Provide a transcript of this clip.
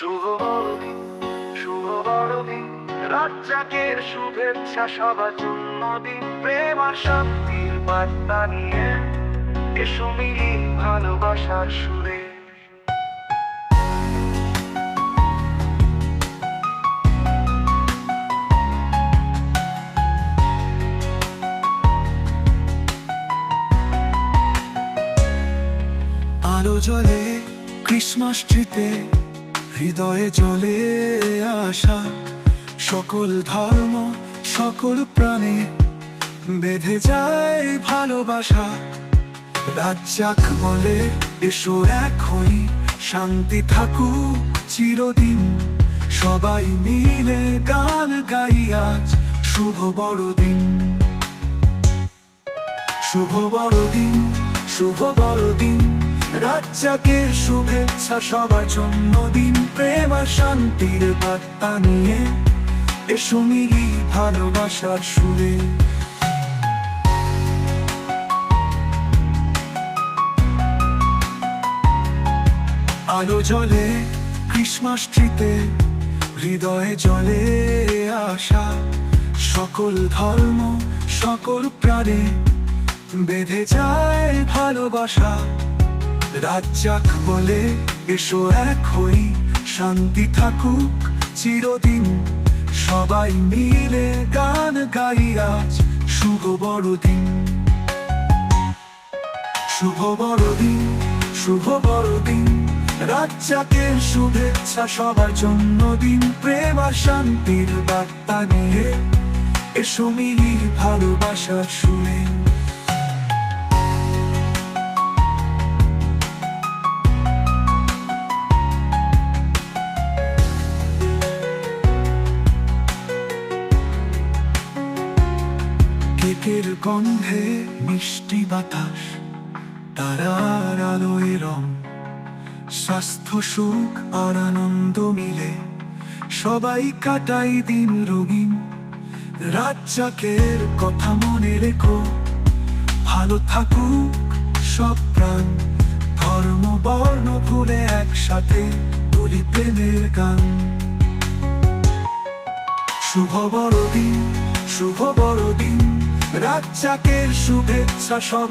শুভ বড়দিন, শুভ বড়দিন, রাজ্জাকের শুভেচ্ছা সবার জন্মদিন। প্রেম আর শান্তির বার্তা নিয়ে এসো মিলি ভালোবাসার সুরে। আলো জ্বলে ক্রিসমাস ট্রিতে, হৃদয়ে জ্বলে আশা। সকল ধর্ম সকল প্রাণে বেঁধে যায় ভালোবাসা। রাজ্জাক বলে এসো এক হই, শান্তি থাকুক চিরদিন। সবাই মিলে গান গাই আজ শুভ বড়দিন। শুভ বড়দিন, শুভ বড়দিন, রাজ্জাকের শুভেচ্ছা সবার জন্মদিন। প্রেম আর শান্তির বার্তা নিয়ে এসো মিলি ভালোবাসার সুরে। আলো জ্বলে ক্রিসমাস ট্রিতে, হৃদয়ে জ্বলে আশা। সকল ধর্ম সকল প্রাণে বেঁধে যায় ভালোবাসা। রাজ্জাক বলে এসো এক হই, শান্তি থাকুক চিরদিন। সবাই মিলে গান গাই আজ শুভ বড়দিন। শুভ বড়দিন, শুভ বড়দিন, রাজ্জাকের শুভেচ্ছা সবার জন্মদিন। প্রেম আর শান্তির বার্তা নিয়ে এসো মিলি ভালোবাসার সুরে। কেকের গন্ধে মিষ্টি বাতাস, তারার আলোয় রং। স্বাস্থ্য সুখ আর আনন্দ মিলে সবাই কাটাই দিন রঙিন। রাজ্জাকের কথা মনে রেখো, ভালো থাকুক সব প্রাণ। ধর্ম বর্ণ ভুলে একসাথে তুলি প্রেমের গান। শুভ বড়দিন, শুভ বড়দিন, রাজ্জাকের শুভেচ্ছা সব